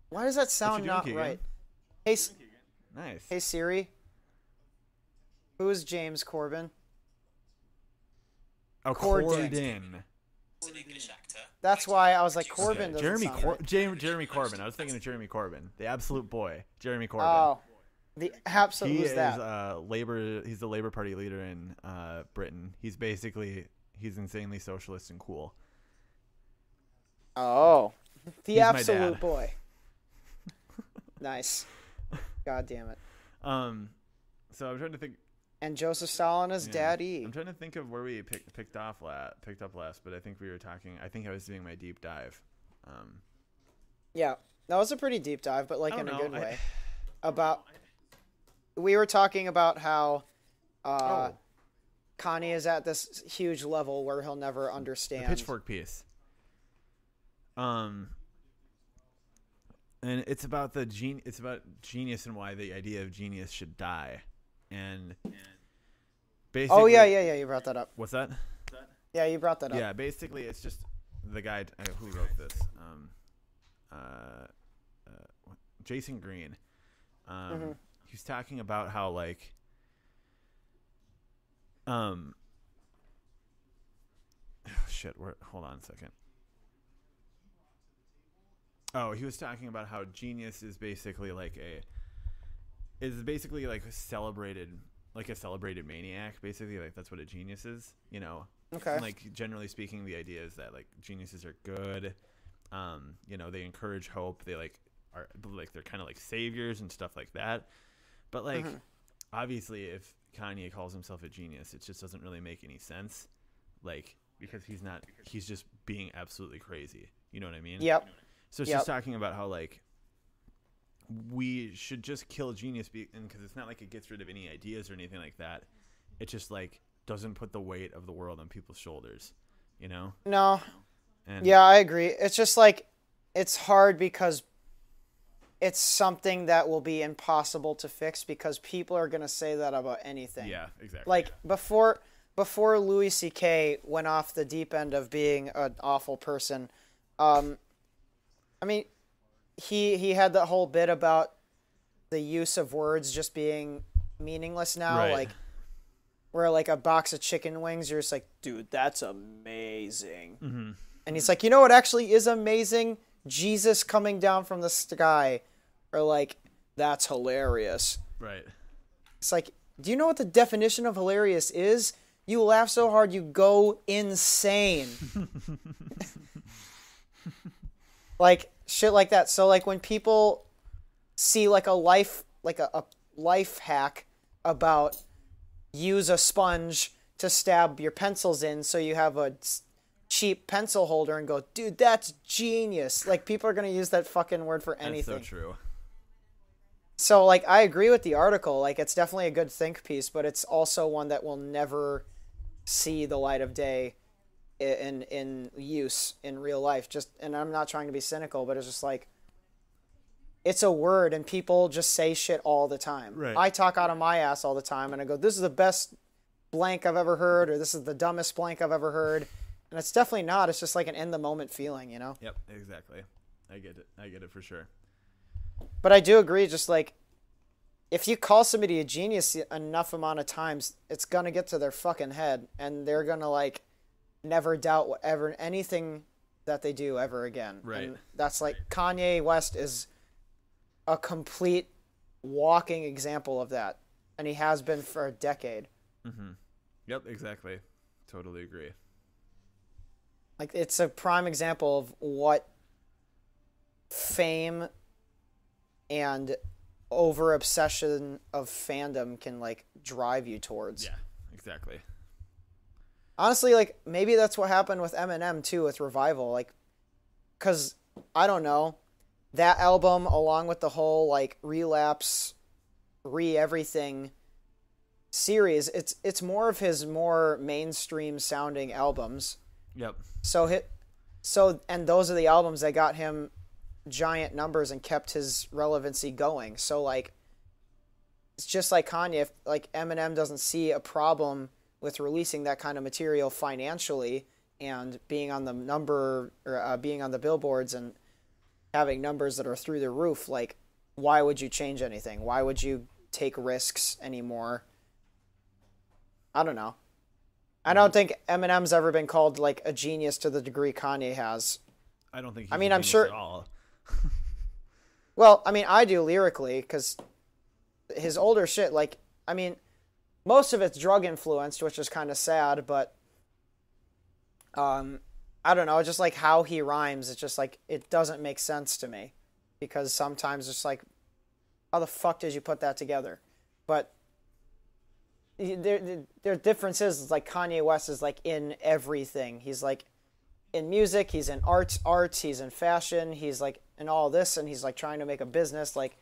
Why does that sound not Keegan? right? Hey, Nice. Hey Siri. Who is James Corbin? Oh, Corden. That's why I was like, Corbin doesn't Jeremy sound right. Jeremy Corbin. I was thinking of Jeremy Corbin, the absolute boy, Jeremy Corbin. Oh, the absolute. Who's that? He's the Labour Party leader in Britain. He's insanely socialist and cool. Oh, the He's absolute boy. Nice. God damn it. So I'm trying to think. And Joseph Stalin is daddy. I'm trying to think of where we picked up last, but I think we were talking. I think I was doing my deep dive. Yeah, that was a pretty deep dive, but like in a good way. We were talking about how Kanye is at this huge level where he'll never understand. The Pitchfork piece. And it's about genius and why the idea of genius should die. And basically, oh yeah, you brought that up. What's that? Yeah, you brought that up. Yeah, basically, it's just the guy who wrote this, Jason Green. He's talking about how like, hold on a second. Oh, he was talking about how genius is basically like a celebrated maniac. Basically, like that's what a genius is, you know. Okay. And, like generally speaking, the idea is that like geniuses are good. You know, they encourage hope. They are they're kind of like saviors and stuff like that. But like, obviously, if Kanye calls himself a genius, it just doesn't really make any sense. Like because he's just being absolutely crazy. You know what I mean? Yep. So it's just talking about how like we should just kill genius because it's not like it gets rid of any ideas or anything like that. It just like doesn't put the weight of the world on people's shoulders, you know? No. And yeah, I agree. It's just like it's hard because it's something that will be impossible to fix because people are going to say that about anything. Yeah, exactly. Like before Louis C.K. went off the deep end of being an awful person, I mean, he had that whole bit about the use of words just being meaningless now. Right. Like, where like a box of chicken wings, you're just like, dude, that's amazing. Mm-hmm. And he's like, you know what actually is amazing? Jesus coming down from the sky. Or like, that's hilarious. Right. It's like, do you know what the definition of hilarious is? You laugh so hard you go insane. Like shit like that. So like when people see like a life hack about use a sponge to stab your pencils in so you have a cheap pencil holder and go, dude, that's genius. Like people are going to use that fucking word for anything. That's so true. So like I agree with the article. Like it's definitely a good think piece, but it's also one that will never see the light of day in use in real life. And I'm not trying to be cynical, but it's just like it's a word and people just say shit all the time. Right. I talk out of my ass all the time and I go, this is the best blank I've ever heard, or this is the dumbest blank I've ever heard. And it's definitely not. It's just like an in the moment feeling, you know? Yep, exactly. I get it for sure. But I do agree, just like if you call somebody a genius enough amount of times, it's gonna get to their fucking head and they're gonna like never doubt anything that they do ever again. Right. And that's like Kanye West is a complete walking example of that, and he has been for a decade. Mm-hmm. Yep, exactly. Totally agree. Like, it's a prime example of what fame and over obsession of fandom can like drive you towards. Yeah, exactly. Honestly, like, maybe that's what happened with Eminem too, with Revival. Like, because I don't know, that album along with the whole like Relapse, Everything series, it's more of his more mainstream sounding albums. Yep. And those are the albums that got him giant numbers and kept his relevancy going. So like, it's just like Kanye. If like Eminem doesn't see a problem with releasing that kind of material financially and being on the being on the billboards and having numbers that are through the roof, like, why would you change anything? Why would you take risks anymore? I don't know. I don't think Eminem's ever been called like a genius to the degree Kanye has. I don't think. I'm sure. At all. Well, I mean, I do lyrically, because his older shit, like, I mean, most of it's drug influenced, which is kind of sad, but I don't know, just like how he rhymes, it's just like, it doesn't make sense to me, because sometimes it's like, how the fuck did you put that together? But their difference is like Kanye West is like in everything. He's like in music, he's in arts, he's in fashion, he's like in all this, and he's like trying to make a business. Like,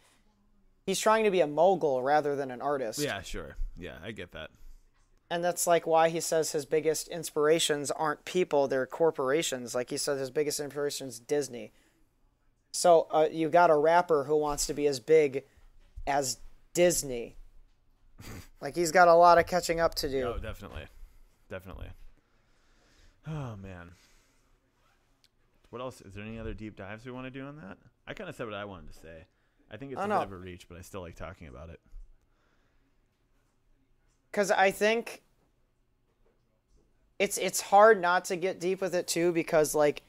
he's trying to be a mogul rather than an artist. Yeah, sure. Yeah, I get that. And that's like why he says his biggest inspirations aren't people, they're corporations. Like he said, his biggest inspiration is Disney. So you got a rapper who wants to be as big as Disney. Like, he's got a lot of catching up to do. Oh, definitely. Definitely. Oh, man. What else? Is there any other deep dives we want to do on that? I kind of said what I wanted to say. I think it's a bit of a reach, but I still like talking about it. Because I think it's hard not to get deep with it, too, because, like,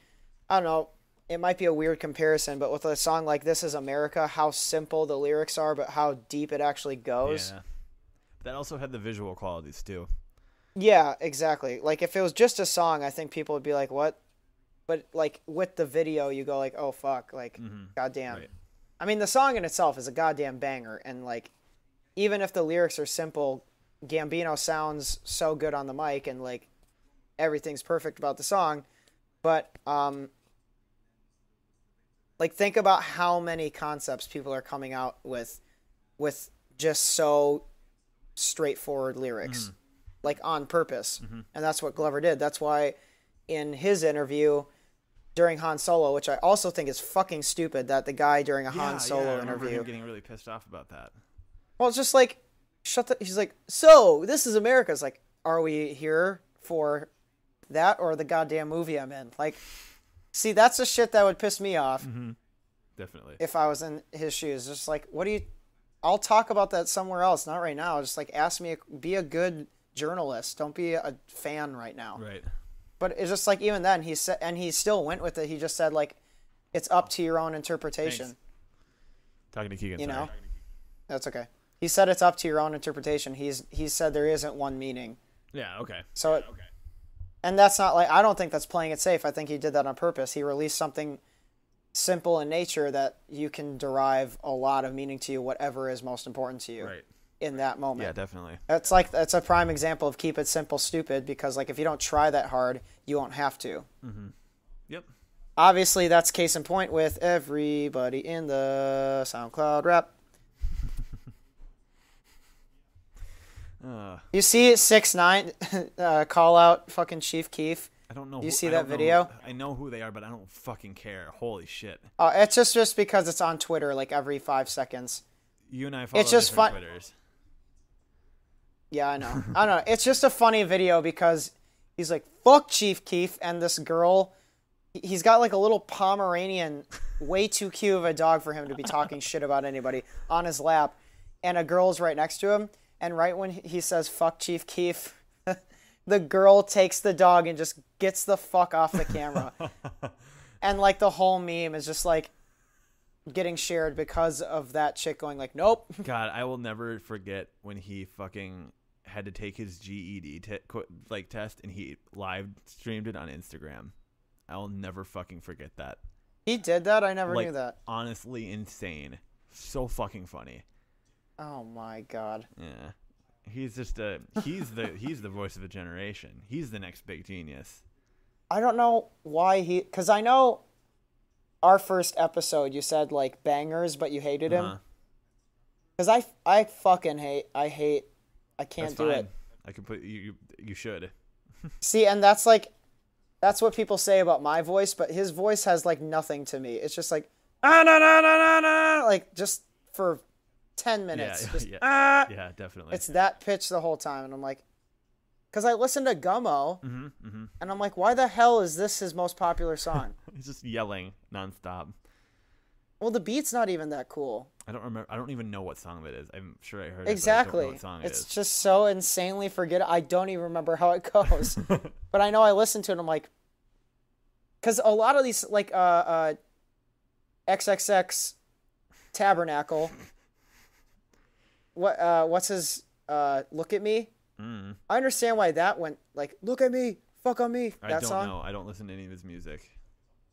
I don't know, it might be a weird comparison, but with a song like This Is America, how simple the lyrics are, but how deep it actually goes. Yeah. That also had the visual qualities, too. Yeah, exactly. Like, if it was just a song, I think people would be like, what? But, like, with the video, you go like, oh, fuck, like, goddamn. Right. I mean, the song in itself is a goddamn banger, and, like, even if the lyrics are simple, Gambino sounds so good on the mic, and, like, everything's perfect about the song, but, like, think about how many concepts people are coming out with just so straightforward lyrics, like, on purpose. And that's what Glover did. That's why in his interview during Han Solo, which I also think is fucking stupid, that the guy during a Han Solo interview, him getting really pissed off about that. Well, it's just like, he's like, so This Is America. It's like, are we here for that or the goddamn movie I'm in? Like, see, that's the shit that would piss me off. Definitely. If I was in his shoes. Just like, I'll talk about that somewhere else, not right now. Just like, ask me, be a good journalist. Don't be a fan right now. Right. But it's just like, even then, he said, and he still went with it. He just said, like, it's up to your own interpretation. Thanks. Talking to Keegan, you sorry. know? That's okay. He said it's up to your own interpretation. He said there isn't one meaning. Yeah, okay. So, and that's not like, I don't think that's playing it safe. I think he did that on purpose. He released something simple in nature that you can derive a lot of meaning to you, whatever is most important to you in that moment. Yeah, definitely. That's a prime example of keep it simple, stupid, because like if you don't try that hard, you won't have to. Yep. Obviously, that's case in point with everybody in the SoundCloud rap. You see 6ix9ine call out fucking Chief Keef. I don't know. You see that video? I know who they are, but I don't fucking care. Holy shit. It's just because it's on Twitter like every 5 seconds. You and I follow it's just different fun. Twitters. Yeah, I know. I don't know. It's just a funny video because he's like, fuck Chief Keef, and this girl, he's got like a little Pomeranian, way too cute of a dog for him to be talking shit about anybody, on his lap, and a girl's right next to him, and right when he says fuck Chief Keef, the girl takes the dog and just gets the fuck off the camera. And like the whole meme is just like, getting shared because of that chick going like, nope. God, I will never forget when he fucking had to take his GED test and he live streamed it on Instagram. I'll never fucking forget that. He did that? I never Like, knew that. honestly insane. So fucking funny. Oh my God. Yeah. He's just he's the voice of a generation. He's the next big genius. I don't know why because I know our first episode you said like bangers, but you hated him. Because I fucking hate, I can't That's do fine. it. I can put you should. See, and that's what people say about my voice, but his voice has like nothing to me. It's just like, ah, na, na, na, na, na, like just for 10 minutes. Yeah, just, yeah. ah. Yeah, definitely. It's that pitch the whole time. And I'm like, because I listened to Gummo, and I'm like, why the hell is this his most popular song? He's just yelling nonstop. Well, the beat's not even that cool. I don't remember. I don't even know what song that is. I'm sure I heard Exactly. it, but I don't know what song it It's is. just so insanely forgettable. I don't even remember how it goes. But I know I listened to it and I'm like, because a lot of these, like, XXX Tabernacle, what's his, Look at Me? I understand why that went, like, look at me, fuck on me, that song. I don't know. I don't listen to any of his music.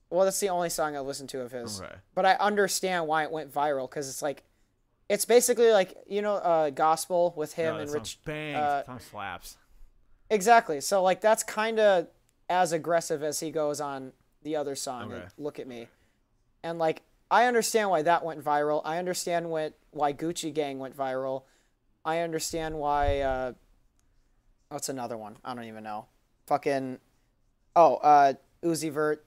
Well, that's the only song I listened to of his. Okay. But I understand why it went viral, because it's like, it's basically like, gospel with him and Rich. Bang. That song slaps. Exactly. So, like, that's kind of as aggressive as he goes on the other song, Okay. Look at Me. And, like, I understand why that went viral. I understand why Gucci Gang went viral. I understand why, what's another one? I don't even know. Fucking, Uzi Vert,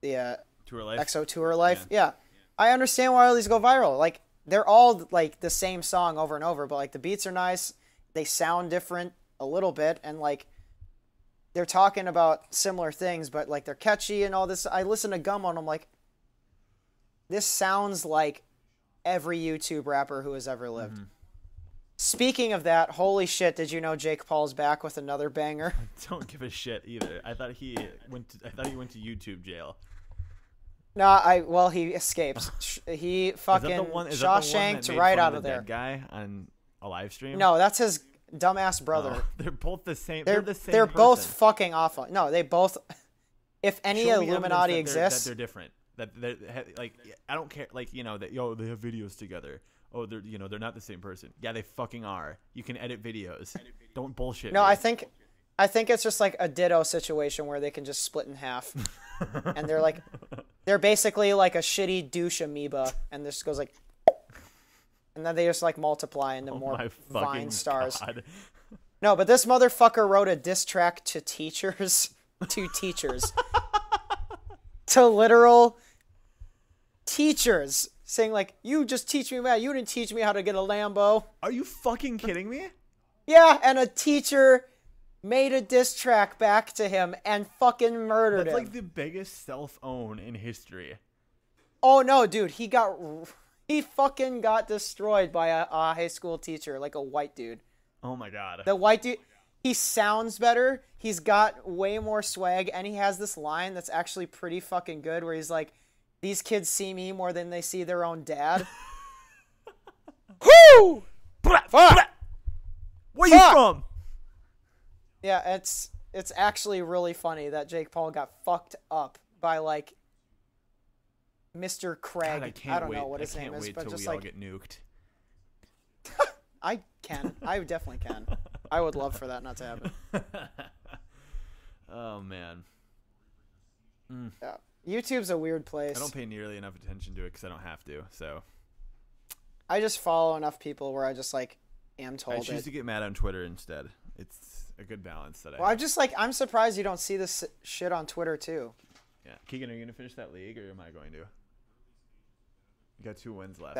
the Tour Life. EXO Tour Life. Yeah. I understand why all these go viral. Like, they're all, like, the same song over and over, but, like, the beats are nice. They sound different a little bit, and, like, they're talking about similar things, but, like, they're catchy and all this. I listen to Gummo, and I'm like, this sounds like every YouTube rapper who has ever lived. Speaking of that, holy shit, did you know Jake Paul's back with another banger? Don't give a shit either. I thought he went to YouTube jail. No, he escaped. He fucking Shawshanked right out of there. Dead guy on a live stream? No, that's his dumbass brother. Oh, they're both the same. They're the same. They're person. both fucking awful. No, they both. If any Show me Illuminati evidence that exists, they're different. That they're like, I don't care. Like, that they have videos together. Oh, they're not the same person. Yeah, they fucking are. You can edit videos. Don't bullshit. No, me. I think it's just like a ditto situation where they can just split in half, and they're basically like a shitty douche amoeba, and this goes like, and then they just like multiply into more Vine stars. God. No, but this motherfucker wrote a diss track to teachers, to literal teachers, saying like, you just teach me math. You didn't teach me how to get a Lambo. Are you fucking kidding me? Yeah, and a teacher made a diss track back to him and fucking murdered That's him. like the biggest self-own in history. Oh no, dude, he fucking got destroyed by a high school teacher, like a white dude. Oh my god. The white dude, he sounds better. He's got way more swag, and he has this line that's actually pretty fucking good, where he's like, "These kids see me more than they see their own dad." Whoo! Fuck! Where you from? Yeah, it's actually really funny that Jake Paul got fucked up by like Mr. Craig. God, I don't know what his name is, but just all like get nuked. I definitely can. I would love for that not to happen. Oh man. Yeah. YouTube's a weird place. I don't pay nearly enough attention to it because I don't have to. So I just follow enough people where I just like am told I choose to get mad on Twitter instead. It's a good balance that I. Well, have. I'm just like, I'm surprised you don't see this shit on Twitter too. Yeah, Keegan, are you gonna finish that league or am I going to? You got 2 wins left.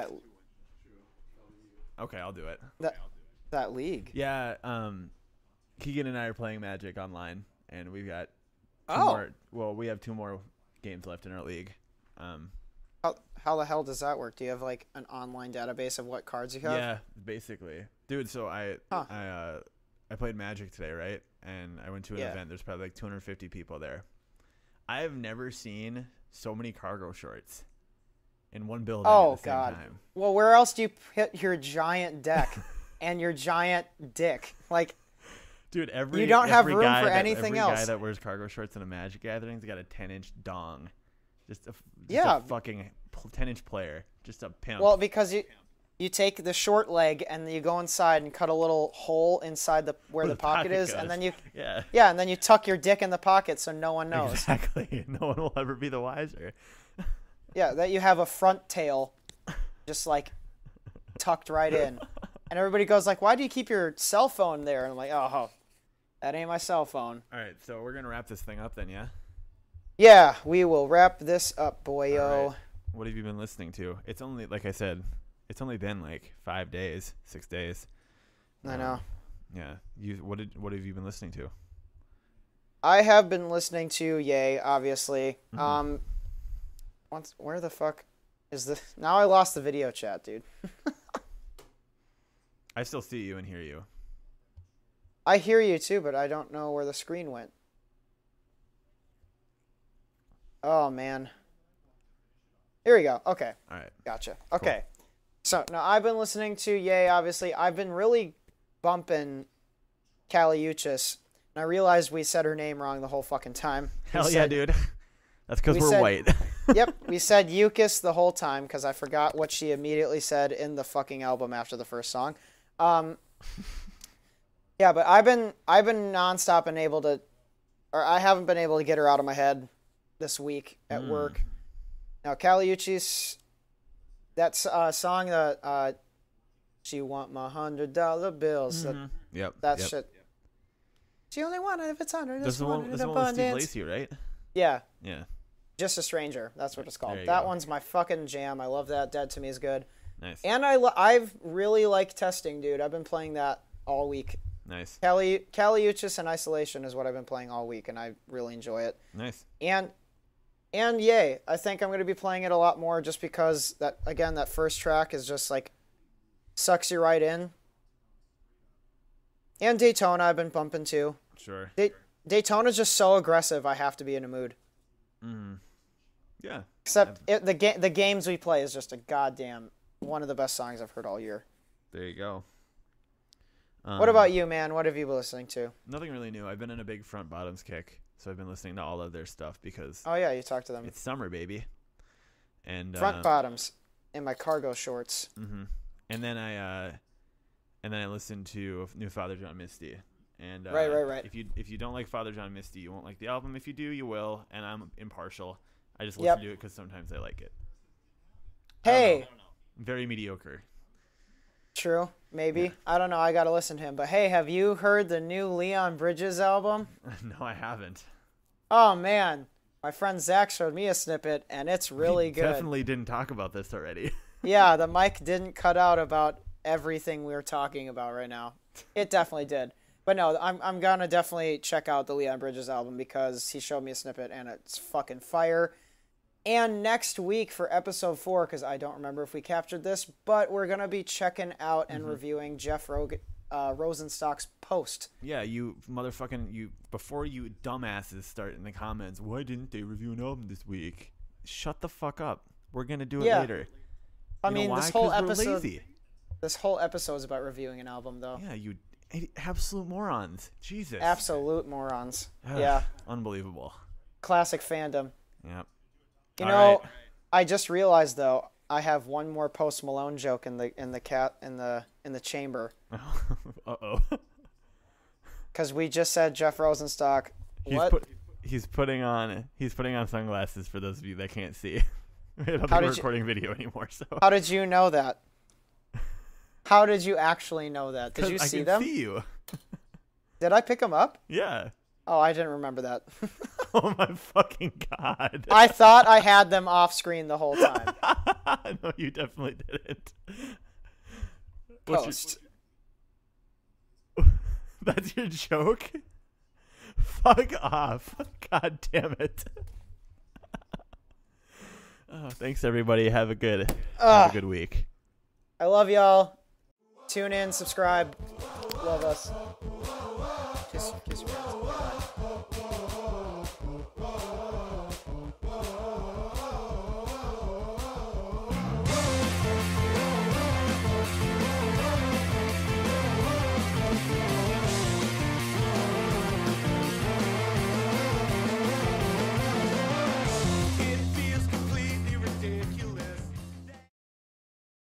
Okay, I'll do it. That league. Yeah, Keegan and I are playing Magic online, and we've got we have 2 more games left in our league. How the hell does that work? Do you have like an online database of what cards you have? Yeah, basically, dude. So I played Magic today, right? And I went to an event. There's probably like 250 people there. I have never seen so many cargo shorts. in one building Oh, at the same God. time. Well, where else do you put your giant deck and your giant dick? Like, Dude, you don't have room guy for that, anything every else. guy that wears cargo shorts in a Magic Gathering's got a 10-inch dong. Just a fucking 10-inch player. Just a pimp. Well, because you take the short leg and you go inside and cut a little hole inside where the pocket is, goes. and then you yeah, and then you tuck your dick in the pocket so no one knows. Exactly. No one will ever be the wiser. Yeah, that you have a front tail, just like tucked right in, and everybody goes like, "Why do you keep your cell phone there?" And I'm like, "Oh, that ain't my cell phone." All right, so we're gonna wrap this thing up then, yeah? Yeah, we will wrap this up, boyo. All right. What have you been listening to? It's only, like I said, it's only been like 5 days, 6 days. I know. Yeah. What have you been listening to? I have been listening to Ye, obviously. Mm-hmm. Where the fuck is the? Now I lost the video chat, dude. I still see you and hear you. I hear you too, but I don't know where the screen went. Oh man. Here we go. Okay. All right. Gotcha. Okay. So now I've been listening to Ye, obviously. I've been really bumping Kaliuchis, and I realized we said her name wrong the whole fucking time. Hell yeah, dude. That's because we're white. Yep, we said Yukis the whole time because I forgot what she immediately said in the fucking album after the first song. Yeah, but I've been nonstop unable to, or I haven't been able to get her out of my head this week at work. Now Kaliuchis, that's a song that she want my $100 bills. Yep. That shit. She only wanted if it's $100. This one with Steve Lacy, right? Yeah. Yeah. Just a Stranger. That's what it's called. There you That go. one's my fucking jam. I love that. Dead to Me is good. Nice. And I've really liked Testing, dude. I've been playing that all week. Nice. Kaliuchis and Isolation is what I've been playing all week, and I really enjoy it. Nice. And Yay. I think I'm going to be playing it a lot more just because that first track is just like sucks you right in. And Daytona I've been bumping too. Sure. Daytona's just so aggressive. I have to be in a mood. Yeah. Except the games we play is just a goddamn one of the best songs I've heard all year. There you go. What about you, man? What have you been listening to? Nothing really new. I've been in a big Front Bottoms kick, so I've been listening to all of their stuff because Oh yeah, you talked to them. it's summer, baby. And Front Bottoms in my cargo shorts. And then I listened to New Father John Misty. And Right. If you don't like Father John Misty, you won't like the album. If you do, you will. And I'm impartial. I just listen to it because sometimes I like it. Hey. Very mediocre. True. Maybe. I don't know. I gotta listen to him. But hey, have you heard the new Leon Bridges album? No, I haven't. Oh man, my friend Zach showed me a snippet, and it's really good. Definitely didn't talk about this already. Yeah, the mic didn't cut out about everything we were talking about right now. It definitely did. But no, I'm gonna definitely check out the Leon Bridges album because he showed me a snippet and it's fucking fire. And next week for episode 4, because I don't remember if we captured this, but we're gonna be checking out and reviewing Jeff Rosenstock's post. Yeah, you motherfucking before you dumbasses start in the comments, why didn't they review an album this week? Shut the fuck up. We're gonna do it later. I mean, this whole episode. Lazy. This whole episode is about reviewing an album, though. Yeah, you absolute morons. Jesus. Absolute morons. Yeah. Unbelievable. Classic fandom. Yep. You know, I just realized though I have one more Post Malone joke in the chamber. Uh-oh. Because we just said Jeff Rosenstock. He's putting on sunglasses for those of you that can't see. I don't think we're recording video anymore. So how did you know that? How did you actually know that? Did you see them? I can see you. Did I pick them up? Yeah. Oh, I didn't remember that. Oh my fucking god. I thought I had them off screen the whole time. No, you definitely didn't. Post. That's your joke? Fuck off. God damn it. Oh, thanks everybody. Have a good week. I love y'all. Tune in, subscribe. Love us.